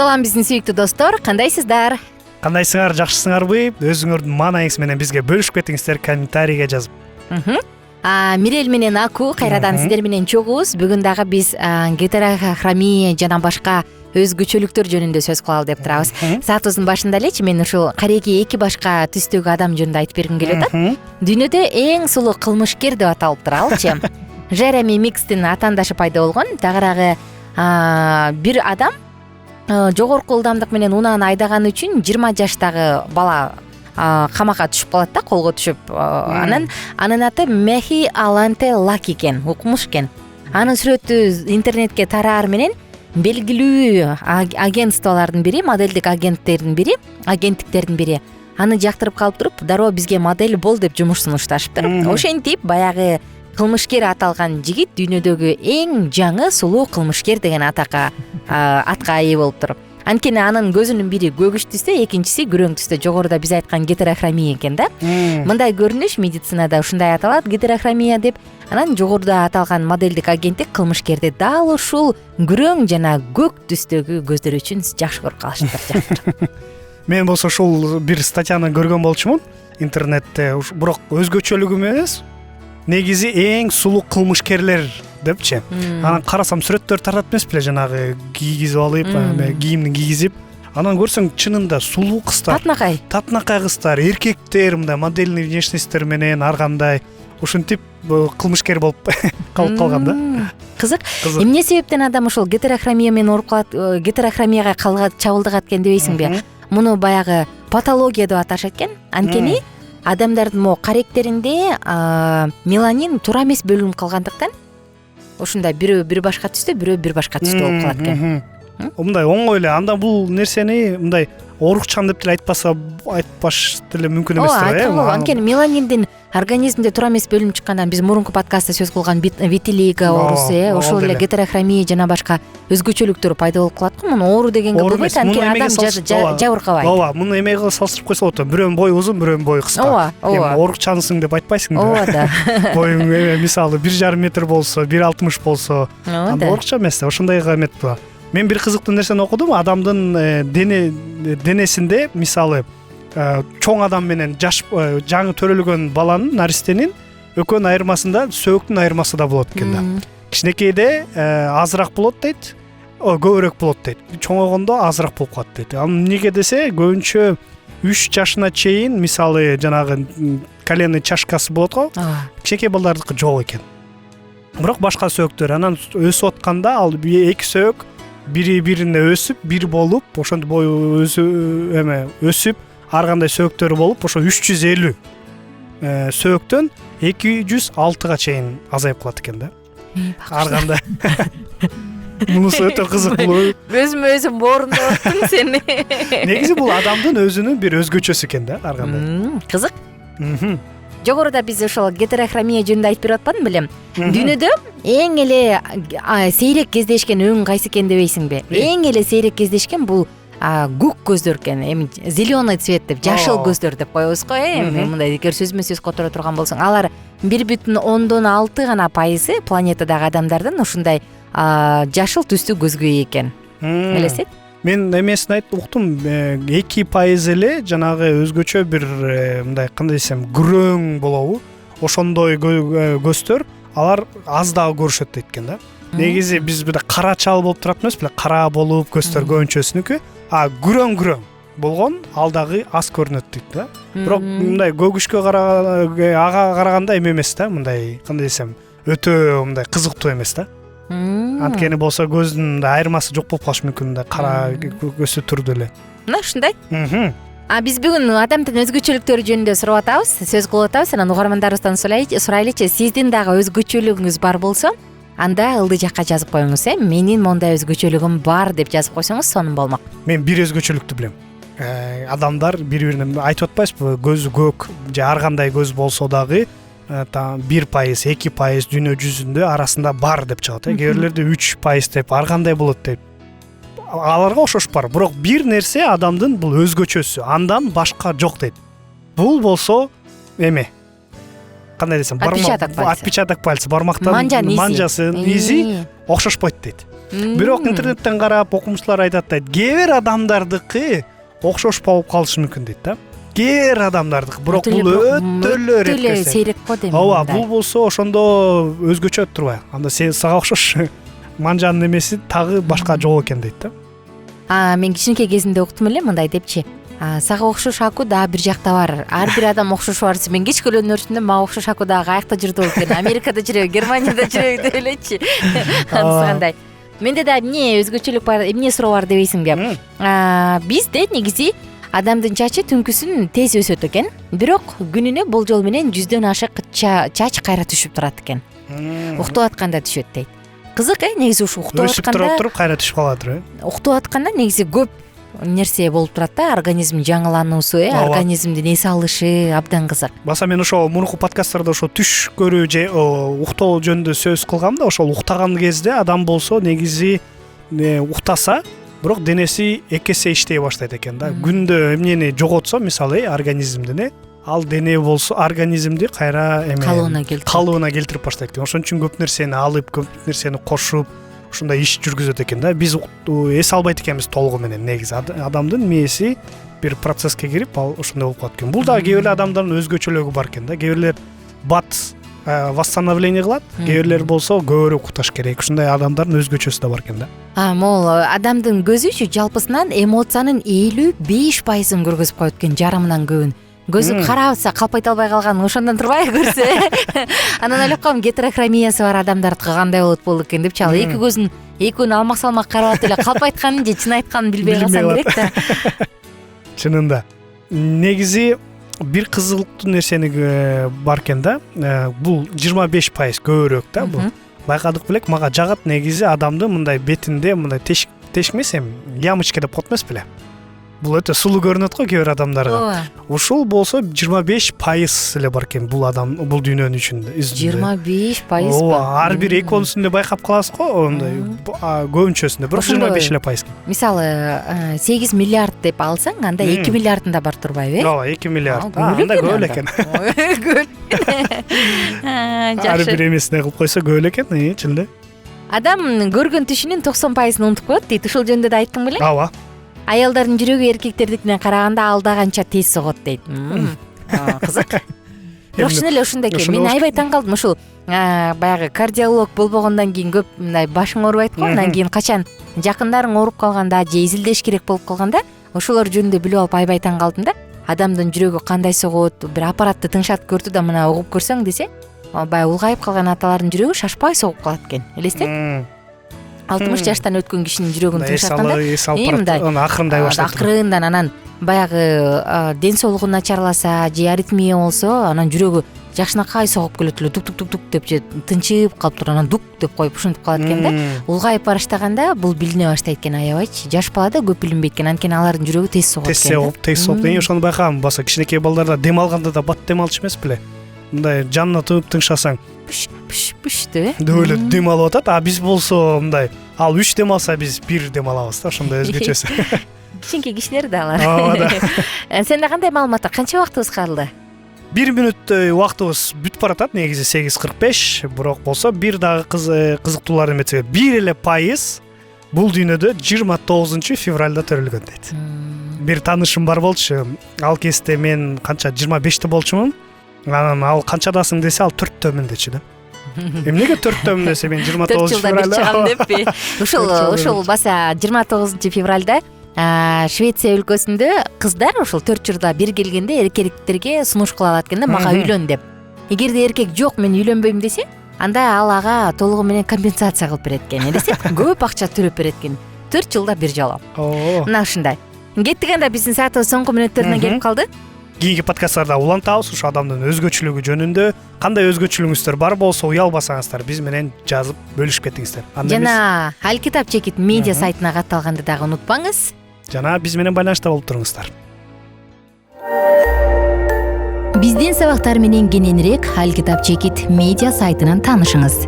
Салам биздин сүйүктүү достор, кандайсыздар? Кандайсыңар, жакшысыңарбы? Өзүңөрдүн маанайыңыз менен бизге бөлүшүп кетиңиздер комментарийге жазып. Мирель менен Аку кайрадан сиздер менен чогуубуз. Бүгүн дагы биз гетерохромия жана башка өзгөчөлүктөр жөнүндө сөз кылалы деп турабыз. Саатыбыздын башында элечи мен ушул кареги эки башка түстөгү адам жөнүндө айтып бергим келип атат. Дүйнөдө эң сулуу кылмышкер деп аталып туралчы. Жереми Микстин атаандашы пайда болгон. Тагыраагы бир адам жогорку ылдамдык менен унааны айдаганы үчүн 20 жаштагы бала камакка түшүп калат да, колго түшүп. Анын аты Мехи Аланте Лаки экен, укмуш экен. Анын сүрөтү интернетке тараар менен белгилүү агентстволордун бири, моделдик агенттиктердин бири аны жактырып калып туруп, дароо бизге модель бол деп жумуш сунушташыптыр. Ошентип баягы кылмышкер аталган жигит дүйнөдөгү эң жаңы сулуу кылмышкер деген атка ээ болуптур. Анткени анын көзүнүн бири көгүч түстө, экинчиси күрөң түстө. Жогоруда биз айткан гетерохромия экен да. Мындай көрүнүш медицинада ушундай аталат, гетерохромия деп. Анан жогоруда аталган модельдик агенттик кылмышкерди дал ушул күрөң жана көк түстөгү көздөр үчүн жакшы көрүп калышыптыр. Мен болсо ушул бир статьяны көргөн болчумун интернетте. Бирок өзгөчөлүгү эмес, негизи эң сулуу кылмышкерлер депчи. Анан карасам сүрөттөр тартат эмес беле, жанагы кийгизип алып, кийимин кийгизип. Анан көрсөң чынында сулуу кыздар. Татынакай кыздар, эркектер мындай модельный внешностьтер менен ар кандай ушинтип кылмышкер болуп калып калган да. Кызык. Эмне себептен адам ушул гетерохромия менен ооруп калат, гетерохромияга чабылдыгат экен дебейсиңби? Муну баягы патология деп аташат экен. Анткени адамдардын могу каректеринде меланин туура эмес бөлүнүп калгандыктан ошундай бирөө бир башка түстө, бирөө бир башка түстө болуп калат экен. Мындай оңой эле анда бул нерсени мындай оорукчан деп деле айтпаш деле мүмкүн эместир, Анткени меланиндин организмде туура эмес бөлүнүп чыккандан биз мурунку подкастта сөз кылган витилиго оорусу, ошол эле гетерохромия жана башка өзгөчөлүктөр пайда болуп калат го. Муну оору дегенге болбойт, анткени адам жабыркабайт. Ооба, муну эмеге салыштырып койсо болот. Бирөөнүн бою узун, бирөөнүн бою кыска. Оорукчансың деп айтпайсың да. Ооба да. Боюң мисалы 1,5 метр болсо, 1,60 болсо, анда оорукча эмес. Ошондойго эмет бар. Мен бир кызыктуу нерсени окудум. Адамдын денесинде мисалы чоң адам менен жаш жаңы төрөлгөн баланын, наристенин экөөнүн айырмасында сөөктүн айырмасы да болот экен да. Кичинекейде азыраак болот дейт, көбүрөөк болот дейт. Чоңойгондо азыраак болуп калат дейт. Ал эмнеге десе, көбүнчө 3 жашына чейин мисалы жанагы коленный чашкасы болот го. Кичинекей балдардыкы жок экен. Бирок башка сөөктөр анан өсүп атканда ал эки сөөк бири-бирине өсүп, бир болуп, ошондо бою өсүп, ар кандай сөөктөр болуп, ошо 350 сөөктөн 206га чейин азайып калат экен да. Ар кандай. Мунусу өтө кызык бул. Өзүм боорундап аттым сени. Негизи бул адамдын өзүнүн бир өзгөчөсү экен да, ар кандай. Кызык. Жогоруда биз ошол гетерохромия жөнүндө айтып берип атпадым белем. Дүйнөдө эң эле сейрек кездешкен өң кайсы экен дебейсиңби? Эң эле сейрек кездешкен бул көк көздөр экен. Эми зеленый цвет деп, жашыл көздөр деп коебуз го. Мындай эгер сөзмө сөз которо турган болсоң, алар 1,6 гана пайызы планетадагы адамдардын ушундай жашыл түстүү көзгө ээ экен. Элестет? Мен эмесин уктум, 2% эле жанагы өзгөчө бир мындай кандай десем күрөң болобу, ошондой көздөр алар аз дагы көрүшөт дейт экен да. Негизи биз бир кара чал болуп турат эмес беле, кара болуп көздөр көбүнчөсүнүкү, күрөң болгон ал дагы аз көрүнөт дейт да. Бирок мындай көгүшкө ага караганда эме эмес да, мындай кандай десем өтө мындай кызыктуу эмес да. Анткени болсо көздүн айырмасы жок болуп калышы мүмкүн да, кара көзү түрдө эле. Мына ушундай. Биз бүгүн адамдын өзгөчөлүктөрү жөнүндө сурап атабыз, сөз кылып атабыз. Анан угармандарыбыздан сурайлычы, сиздин дагы өзгөчөлүгүңүз бар болсо, анда ылдый жакка жазып коюңуз. Менин мондай өзгөчөлүгүм бар деп жазып койсоңуз сонун болмок. Мен бир өзгөчөлүктү билем. Адамдар бири-бирине айтып атпайсызбы, көзү көк же ар кандай көз болсо дагы 1%, 2% дүйнө жүзүндө арасында бар деп чыгат. Кээ бирлерде 3% деп, ар кандай болот деп. Аларга окшош бар. Бирок бир нерсе адамдын бул өзгөчөсү, андан башка жок дейт. Бул болсо эме кандай десем, отпечаток пальца, бармактан манжасын изи окшошпойт дейт. Бирок интернеттен карап окумуштуулар айтат, кээ бир адамдардыкы окшош болуп калышы мүмкүн дейт да. Кээ бир адамдардыкы, бирок бул өтө эле сейрек го дейм. Ооба, бул болсо ошондо өзгөчө турбайбы? Анда сен сага окшош манжанын эмеси тагы башка жок экен дейт да. Мен кичинекей кезимде уктум эле мындай депчи. Сага окшош аку дагы бир жакта бар. Ар бир адам окшошу бар. Мен кечкелөөнүн өрүндө мага окшош аку дагы каякта жүрдү болуп экен. Америкада жүрөбү, Германияда жүрөбү деп элечи. Анысыкандай. Менде да эмне өзгөчөлүк бар, эмне суроо бар дебейсиңби? Бизде негизи адамдын чачы түнкүсүн тез өсөт экен. Бирок күнүнө болжол менен 100дөн ашык чач кайра түшүп турат экен. Уктап атканда түшөт дейт. Кызык негизи ушу уктап атканда туруп кайра түшүп калат. Уктап атканда негизи көп нерсе болуп турат да, организмдин жаңылануусу, организмдин эс алышы абдан кызык. Баса мен ошо мурунку подкасттарда ошо түш көрүү же уктоо жөнүндө сөз кылгам да, ошол уктаган кезде адам болсо негизи уктаса, бирок денеси эки эсе иштей баштайт экен да. Күндө эмнени жоготсо, мисалы организмдин, ал дене болсо организмди кайра калыбына келтирип баштайт экен. Ошон үчүн көп нерсени алып, көп нерсени кошуп ушундай иш жүргүзөт экен да. Биз эс албайт экенбиз толугу менен. Негизи адамдын мээси бир процесске кирип, ал ошондой болуп калат экен. Бул дагы кээ бирлер адамдардын өзгөчөлүгү бар экен да. Кээ бирлер бат восстановление кылат, кээ бирлер болсо көбүрөөк укташ керек. Ушундай адамдардын өзгөчөсү да бар экен да. Могул адамдын көзүчү жалпысынан эмоциянын 55%-ын көргөзүп коет экен, жарымынан көбүн. Көзү карабаса калпайта албай калган, ошондон турбайбы көрсө. Анан ойлоп калдым, гетерохромиясы бар адамдардыкы кандай болот экен депчи. Ал эки көзүн экөөнү алмак-салмак карап эле калпайтканын же чын айтканын билбей калсаң керек да. Чынында. Негизи бир кызыктуу нерсени бар экен да. Бул 25% көбүрөөк да бул. Байкадык белек, мага жагат негизи адамдын мындай бетинде мындай тешик эмес, ямочка деп коет эмес беле. Бул өтө сулуу көрүнөт го кээ бир адамдарга. Ушул болсо 25% эле бар экен бул адам, бул дүйнөнүн ичинде. 25%? Ооба, ар бир экөөнүсүндө байкап каласыз го, ондай көбүнчөсүндө, бирок 25 эле пайыз. Мисалы, 8 миллиард деп алсаң, анда 2 миллиардында бар турбайбы? Ооба, 2 миллиард. Анда көп эле экен. Ар бир эмесине кылып койсо көп эле экен, чынында. Адам көргөн түшүнүн 90%-ын унутуп коет дейт. Ушул жөнүндө да айттың беле? Ооба. Аялдардын жүрөгү эркектердикине караганда алда канча тез согот дейт. Кызык. Бирок чын эле ушундай экен. Мен аябай таң калдым. Ушул баягы кардиолог болбогондон кийин көп мындай башың оорубайт го, андан кийин качан жакындарың ооруп калганда же изилдеш керек болуп калганда, ошолор жөнүндө билип алып аябай таң калдым да. Адамдын жүрөгү кандай согот, бир аппаратты тыңшатып көрдү да, мына угуп көрсөң десе, баягы улгайып калган аталардын жүрөгү шашпай согуп калат экен. Элестет? 60 жаштан өткөн кишинин жүрөгүн тыңшатканда акырындан анан баягы ден соолугу начарласа же аритмия болсо, анан жүрөгү жакшынакай согуп келет эле, тук-тук-тук деп же тынчып калып туруп анан дук деп коюп ушинтип калат экен да. Улгайып барыштаганда бул билине баштайт экен, аябайчы. Жаш балада көп билинбейт экен, анткени алардын жүрөгү тез согот экен. Тез согот. Мен ошону байкагам. Баса кичинекей балдарда дем алганда да бат дем алчу эмес беле? Мындай жанына тыгып тыңшасаң, пүш деп эле дем алып атат. А биз болсо мындай, ал 3 дем алса биз 1 дем алабыз да, ошондой өзгөчөсү. Кичинекей кишилер да алар. Ооба. Сенде кандай маалыматтар? Канча убактыбыз калды? 1 мүнөт убактыбыз бүтүп баратат, негизи 8:45, бирок болсо бир дагы кызыктуулар эметсе, 1 эле пайыз бул дүйнөдө 29 февралда төрөлгөн дейт. Бир таанышым бар болчу. Ал кезде мен канча 25те болчумун. Анан ал канчадасың десе, ал 4төмүн дечи да. Эмнеге 4төмүн десе, мен 29 февралда чыгам деппи. Ушул баса 29 февралда Швеция өлкөсүндө кыздар ушул 4 жылда бир келгенде эркектерге сунуш кыла алат экен да, мага үйлөн деп. Эгерде эркек жок, мен үйлөнбөйм десе, анда ал ага толугу менен компенсация кылып берет экен. Элестет, көп акча төлөп берет экен. 4 жылда бир жолу. Мына ушундай. Кеттик, анда биздин саатыбыз соңку мүнөттөрүнө келип калды. Кийинки подкасттарда улантабыз ушу адамдын өзгөчөлүгү жөнүндө. Кандай өзгөчөлүгүңүздөр бар болсо, уялбасаңыздар, биз менен жазып бөлүшүп кетиңиздер. Жана Алкитап чекит медиа сайтына катталганды дагы унутпаңыз. Жана биз менен байланышта болуп туруңуздар. Биздин сабактар менен кененирээк Алкитап чекит медиа сайтынан таанышыңыз.